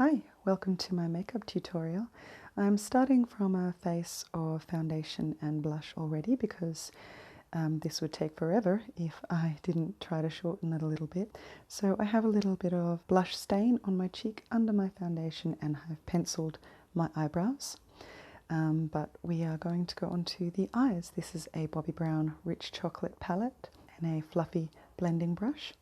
Hi, welcome to my makeup tutorial. I'm starting from a face of foundation and blush already because this would take forever if I didn't try to shorten it a little bit. So I have a little bit of blush stain on my cheek under my foundation and I've penciled my eyebrows. But we are going to go on to the eyes. This is a Bobbi Brown Rich Chocolate palette and a fluffy blending brush.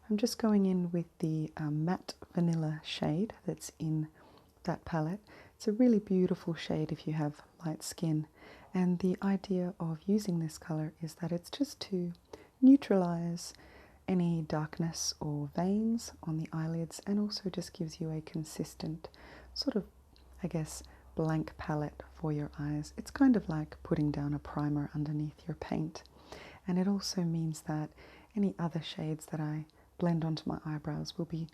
I'm just going in with the matte vanilla shade that's in that palette. It's a really beautiful shade if you have light skin, and the idea of using this color is that it's just to neutralize any darkness or veins on the eyelids, and also just gives you a consistent sort of, I guess, blank palette for your eyes. It's kind of like putting down a primer underneath your paint, and it also means that any other shades that I blend onto my eyebrows will be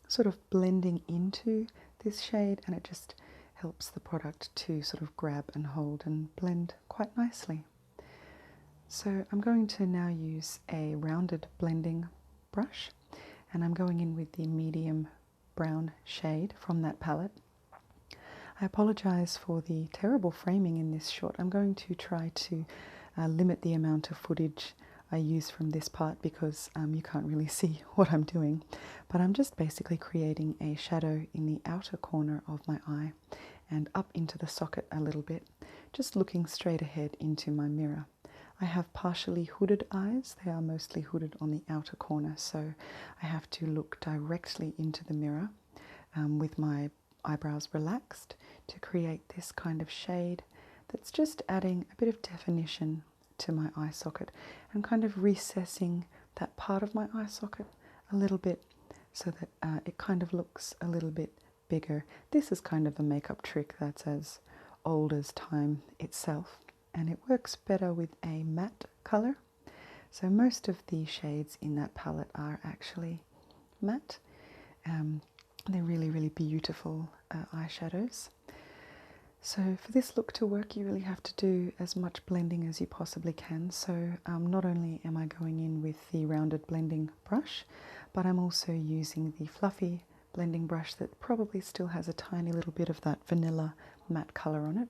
sort of blending into this shade, and it just helps the product to sort of grab and hold and blend quite nicely. So I'm going to now use a rounded blending brush, and I'm going in with the medium brown shade from that palette. I apologize for the terrible framing in this shot. I'm going to try to limit the amount of footage I use from this part because you can't really see what I'm doing, but I'm just basically creating a shadow in the outer corner of my eye and up into the socket a little bit, just looking straight ahead into my mirror. I have partially hooded eyes. They are mostly hooded on the outer corner, so I have to look directly into the mirror with my eyebrows relaxed to create this kind of shade that's just adding a bit of definition to my eye socket and kind of recessing that part of my eye socket a little bit so that it kind of looks a little bit bigger. This is kind of a makeup trick that's as old as time itself, and it works better with a matte color. So most of the shades in that palette are actually matte. They're really, really beautiful eyeshadows. So for this look to work, you really have to do as much blending as you possibly can. So not only am I going in with the rounded blending brush, but I'm also using the fluffy blending brush that probably still has a tiny little bit of that vanilla matte color on it.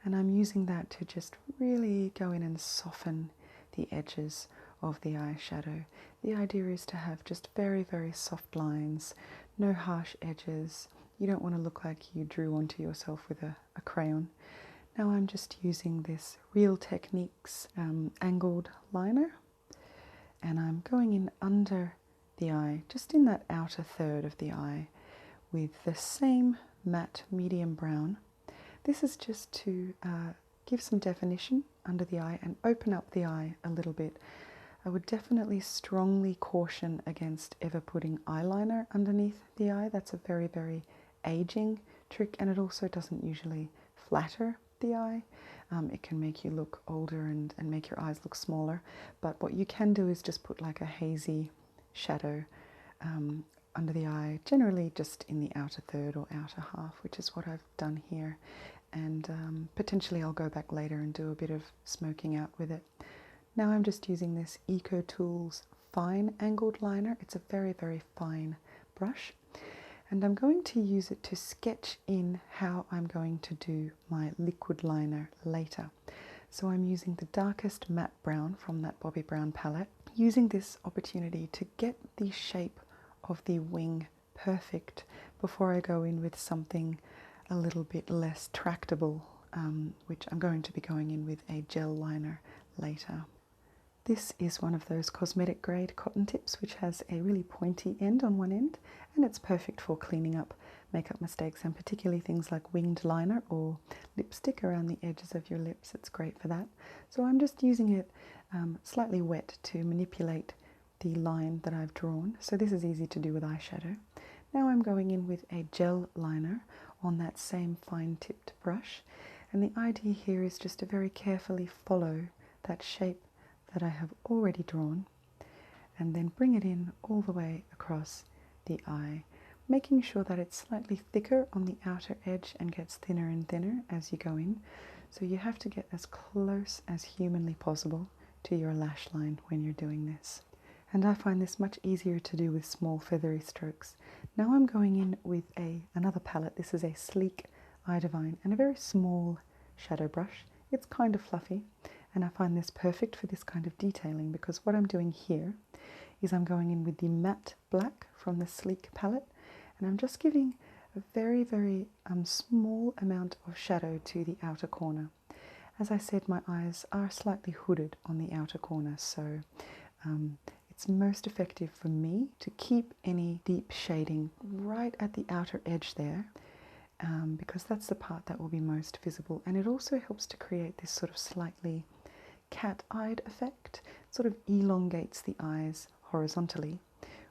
And I'm using that to just really go in and soften the edges of the eyeshadow. The idea is to have just very, very soft lines, no harsh edges. You don't want to look like you drew onto yourself with a crayon. Now I'm just using this Real Techniques angled liner, and I'm going in under the eye, just in that outer third of the eye, with the same matte medium brown. This is just to give some definition under the eye and open up the eye a little bit. I would definitely strongly caution against ever putting eyeliner underneath the eye. That's a very, very aging trick, and it also doesn't usually flatter the eye. It can make you look older and make your eyes look smaller, but what you can do is just put like a hazy shadow under the eye, generally just in the outer third or outer half, which is what I've done here, and potentially I'll go back later and do a bit of smoking out with it. Now I'm just using this EcoTools fine angled liner. It's a very, very fine brush, and I'm going to use it to sketch in how I'm going to do my liquid liner later. So I'm using the darkest matte brown from that Bobbi Brown palette, using this opportunity to get the shape of the wing perfect before I go in with something a little bit less tractable, which I'm going to be going in with a gel liner later. This is one of those cosmetic grade cotton tips which has a really pointy end on one end, and it's perfect for cleaning up makeup mistakes, and particularly things like winged liner or lipstick around the edges of your lips. It's great for that. So I'm just using it slightly wet to manipulate the line that I've drawn. So this is easy to do with eyeshadow. Now I'm going in with a gel liner on that same fine tipped brush, and the idea here is just to very carefully follow that shape that I have already drawn and then bring it in all the way across the eye, making sure that it's slightly thicker on the outer edge and gets thinner and thinner as you go in. So you have to get as close as humanly possible to your lash line when you're doing this. And I find this much easier to do with small feathery strokes. Now I'm going in with another palette. This is a sleek Eye Divine and a very small shadow brush. It's kind of fluffy, and I find this perfect for this kind of detailing, because what I'm doing here is I'm going in with the matte black from the Sleek palette, and I'm just giving a very, very small amount of shadow to the outer corner. As I said, my eyes are slightly hooded on the outer corner, so it's most effective for me to keep any deep shading right at the outer edge there, because that's the part that will be most visible, and it also helps to create this sort of slightly cat-eyed effect. It sort of elongates the eyes horizontally,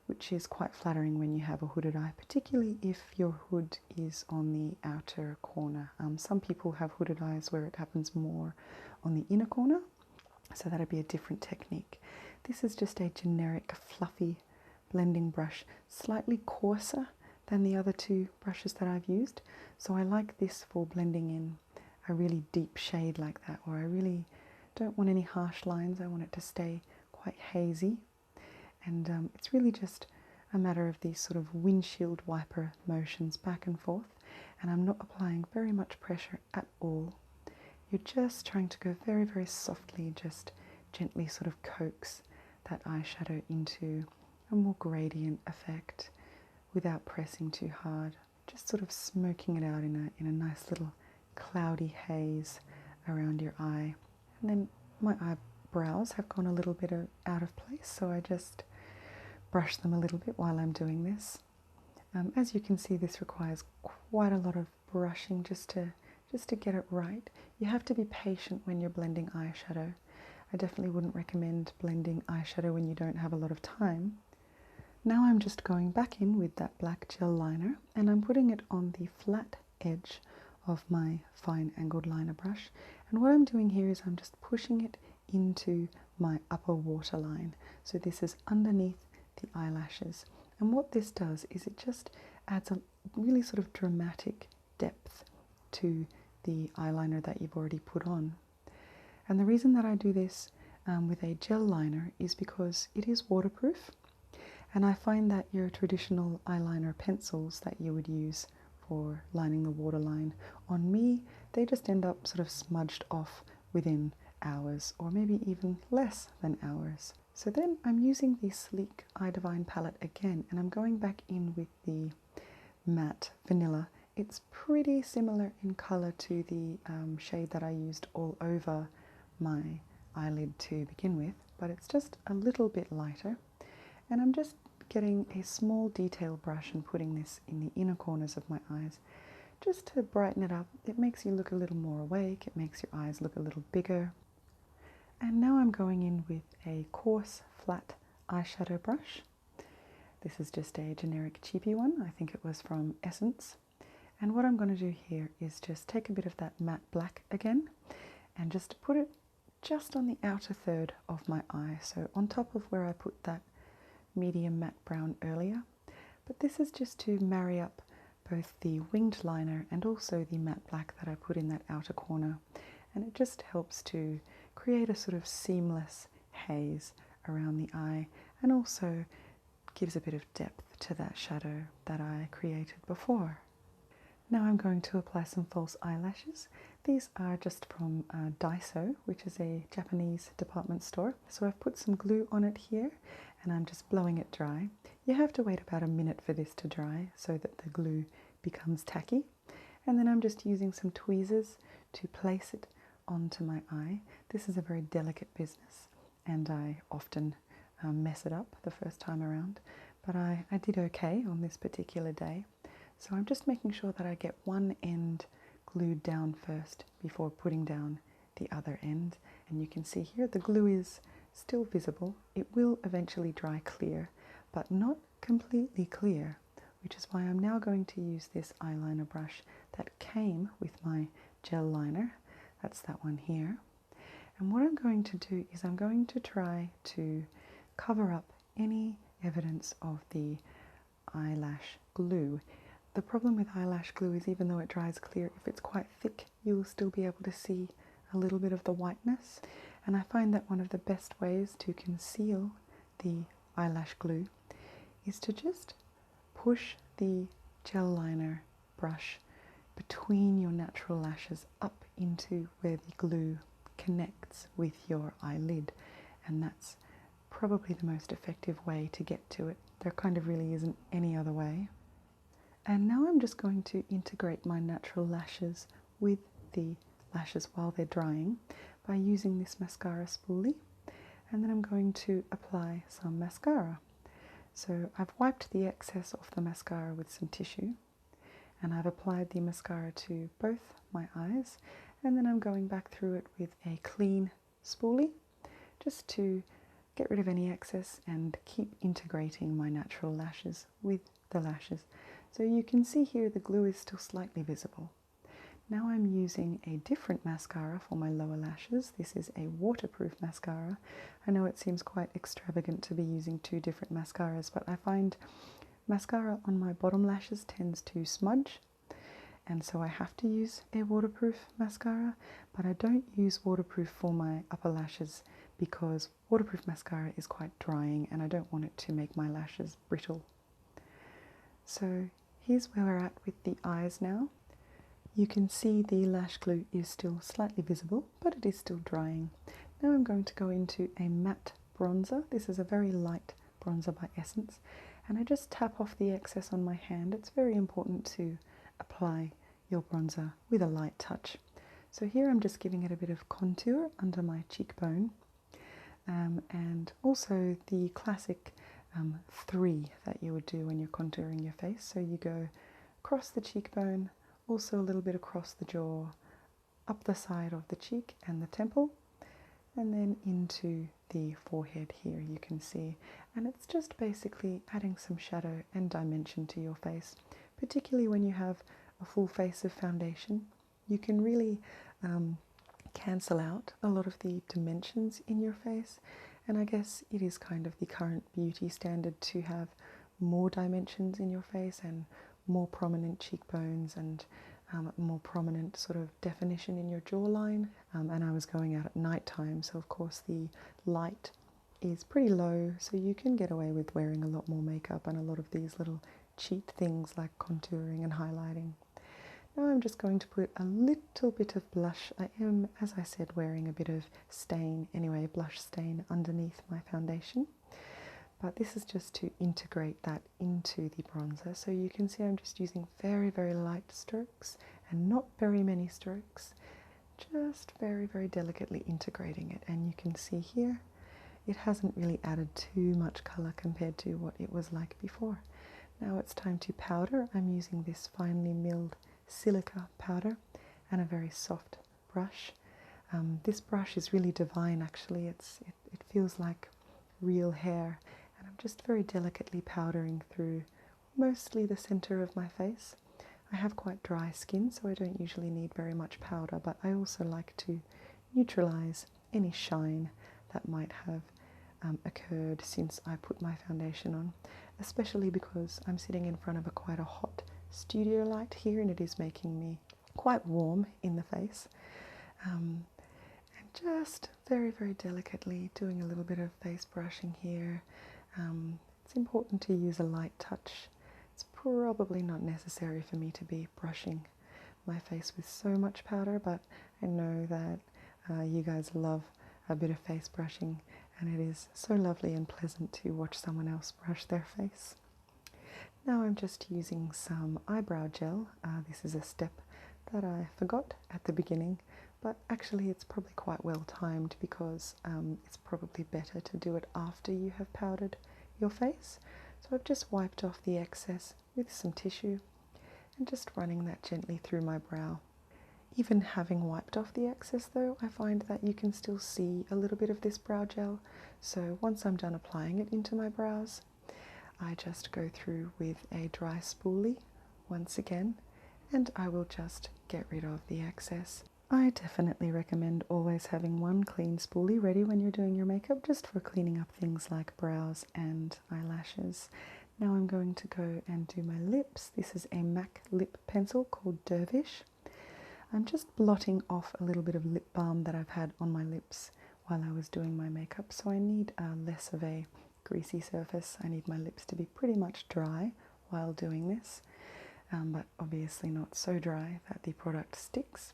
which is quite flattering when you have a hooded eye, particularly if your hood is on the outer corner. Some people have hooded eyes where it happens more on the inner corner, so that'd be a different technique. This is just a generic fluffy blending brush, slightly coarser than the other two brushes that I've used, so I like this for blending in a really deep shade like that, or I really don't want any harsh lines. I want it to stay quite hazy, and it's really just a matter of these sort of windshield wiper motions back and forth, and I'm not applying very much pressure at all. You're just trying to go very, very softly, just gently sort of coax that eyeshadow into a more gradient effect without pressing too hard, just sort of smoking it out in a nice little cloudy haze around your eye. And then my eyebrows have gone a little bit out of place, so I just brush them a little bit while I'm doing this. As you can see, this requires quite a lot of brushing just to get it right. You have to be patient when you're blending eyeshadow. I definitely wouldn't recommend blending eyeshadow when you don't have a lot of time. Now I'm just going back in with that black gel liner, and I'm putting it on the flat edge of my fine angled liner brush. And what I'm doing here is I'm just pushing it into my upper waterline. So this is underneath the eyelashes. And what this does is it just adds a really sort of dramatic depth to the eyeliner that you've already put on. And the reason that I do this with a gel liner is because it is waterproof. And I find that your traditional eyeliner pencils that you would use for lining the waterline, on me, they just end up sort of smudged off within hours, or maybe even less than hours. So then I'm using the Sleek Eye Divine palette again, and I'm going back in with the matte vanilla. It's pretty similar in color to the shade that I used all over my eyelid to begin with, but it's just a little bit lighter. And I'm just getting a small detail brush and putting this in the inner corners of my eyes just to brighten it up. It makes you look a little more awake, it makes your eyes look a little bigger. And now I'm going in with a coarse, flat eyeshadow brush. This is just a generic cheapy one. I think it was from Essence. And what I'm going to do here is just take a bit of that matte black again and just put it just on the outer third of my eye. So on top of where I put that medium matte brown earlier. But this is just to marry up both the winged liner and also the matte black that I put in that outer corner. And it just helps to create a sort of seamless haze around the eye, and also gives a bit of depth to that shadow that I created before. Now I'm going to apply some false eyelashes. These are just from Daiso, which is a Japanese department store. So I've put some glue on it here, and I'm just blowing it dry. You have to wait about a minute for this to dry so that the glue becomes tacky. And then I'm just using some tweezers to place it onto my eye. This is a very delicate business, and I often mess it up the first time around, but I did okay on this particular day. So I'm just making sure that I get one end glued down first before putting down the other end. And you can see here the glue is still visible. It will eventually dry clear, but not completely clear, which is why I'm now going to use this eyeliner brush that came with my gel liner. That's that one here. And what I'm going to do is I'm going to try to cover up any evidence of the eyelash glue. The problem with eyelash glue is even though it dries clear, if it's quite thick, you'll still be able to see a little bit of the whiteness. And I find that one of the best ways to conceal the eyelash glue is to just push the gel liner brush between your natural lashes up into where the glue connects with your eyelid, and that's probably the most effective way to get to it. There kind of really isn't any other way. And now I'm just going to integrate my natural lashes with the lashes while they're drying by using this mascara spoolie, and then I'm going to apply some mascara. So I've wiped the excess off the mascara with some tissue, and I've applied the mascara to both my eyes, and then I'm going back through it with a clean spoolie just to get rid of any excess and keep integrating my natural lashes with the lashes. So you can see here the glue is still slightly visible. Now I'm using a different mascara for my lower lashes. This is a waterproof mascara. I know it seems quite extravagant to be using two different mascaras, but I find mascara on my bottom lashes tends to smudge, and so I have to use a waterproof mascara, but I don't use waterproof for my upper lashes because waterproof mascara is quite drying and I don't want it to make my lashes brittle. So here's where we're at with the eyes now. You can see the lash glue is still slightly visible, but it is still drying. Now I'm going to go into a matte bronzer. This is a very light bronzer by Essence, and I just tap off the excess on my hand. It's very important to apply your bronzer with a light touch. So here I'm just giving it a bit of contour under my cheekbone, and also the classic 3 that you would do when you're contouring your face. So you go across the cheekbone, also a little bit across the jaw, up the side of the cheek and the temple, and then into the forehead here, you can see. And it's just basically adding some shadow and dimension to your face, particularly when you have a full face of foundation. You can really cancel out a lot of the dimensions in your face, and I guess it is kind of the current beauty standard to have more dimensions in your face and more prominent cheekbones and more prominent sort of definition in your jawline. And I was going out at night time, so of course the light is pretty low, so you can get away with wearing a lot more makeup and a lot of these little cheat things like contouring and highlighting. Now I'm just going to put a little bit of blush. I am, as I said, wearing a bit of stain, anyway, blush stain underneath my foundation. But this is just to integrate that into the bronzer. So you can see I'm just using very, very light strokes and not very many strokes. Just very, very delicately integrating it. And you can see here, it hasn't really added too much colour compared to what it was like before. Now it's time to powder. I'm using this finely milled silica powder and a very soft brush. This brush is really divine actually. It feels like real hair, and I'm just very delicately powdering through mostly the center of my face. I have quite dry skin, so I don't usually need very much powder, but I also like to neutralize any shine that might have occurred since I put my foundation on, especially because I'm sitting in front of quite a hot studio light here, and it is making me quite warm in the face. And just very, very delicately doing a little bit of face brushing here. It's important to use a light touch. It's probably not necessary for me to be brushing my face with so much powder, but I know that you guys love a bit of face brushing, and it is so lovely and pleasant to watch someone else brush their face. Now I'm just using some eyebrow gel. This is a step that I forgot at the beginning, but actually it's probably quite well timed because it's probably better to do it after you have powdered your face. So I've just wiped off the excess with some tissue and just running that gently through my brow. Even having wiped off the excess though, I find that you can still see a little bit of this brow gel. So once I'm done applying it into my brows, I just go through with a dry spoolie once again, and I will just get rid of the excess. I definitely recommend always having one clean spoolie ready when you're doing your makeup, just for cleaning up things like brows and eyelashes. Now I'm going to go and do my lips. This is a MAC lip pencil called Dervish. I'm just blotting off a little bit of lip balm that I've had on my lips while I was doing my makeup, so I need less of a greasy surface. I need my lips to be pretty much dry while doing this. but obviously not so dry that the product sticks.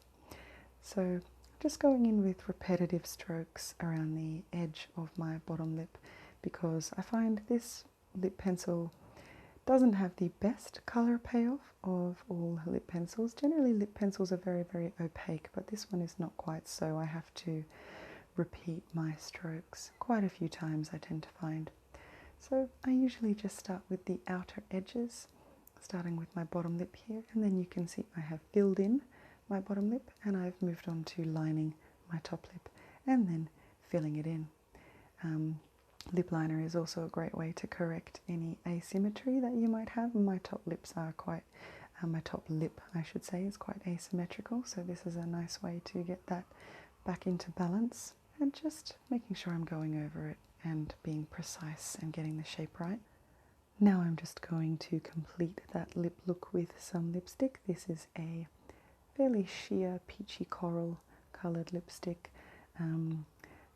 So just going in with repetitive strokes around the edge of my bottom lip, because I find this lip pencil doesn't have the best colour payoff of all lip pencils. Generally lip pencils are very, very opaque, but this one is not quite so. I have to repeat my strokes quite a few times, I tend to find. So I usually just start with the outer edges, starting with my bottom lip here, and then you can see I have filled in my bottom lip and I've moved on to lining my top lip and then filling it in. Lip liner is also a great way to correct any asymmetry that you might have. My top lips are quite, my top lip I should say is quite asymmetrical, so this is a nice way to get that back into balance and just making sure I'm going over it and being precise and getting the shape right. Now I'm just going to complete that lip look with some lipstick. This is a fairly sheer peachy coral coloured lipstick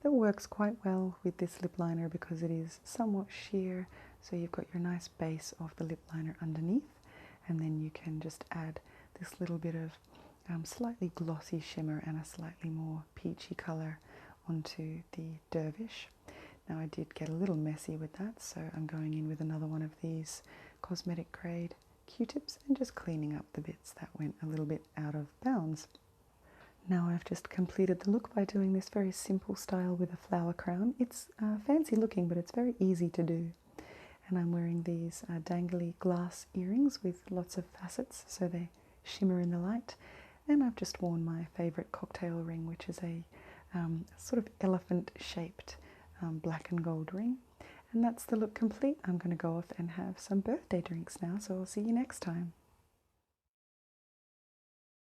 that works quite well with this lip liner because it is somewhat sheer, so you've got your nice base of the lip liner underneath, and then you can just add this little bit of slightly glossy shimmer and a slightly more peachy colour onto the dervish. Now I did get a little messy with that, so I'm going in with another one of these cosmetic grade Q-tips and just cleaning up the bits that went a little bit out of bounds. Now I've just completed the look by doing this very simple style with a flower crown. It's fancy looking, but it's very easy to do. And I'm wearing these dangly glass earrings with lots of facets, so they shimmer in the light. And I've just worn my favourite cocktail ring, which is a sort of elephant-shaped black and gold ring. And that's the look complete. I'm going to go off and have some birthday drinks now, so I'll see you next time.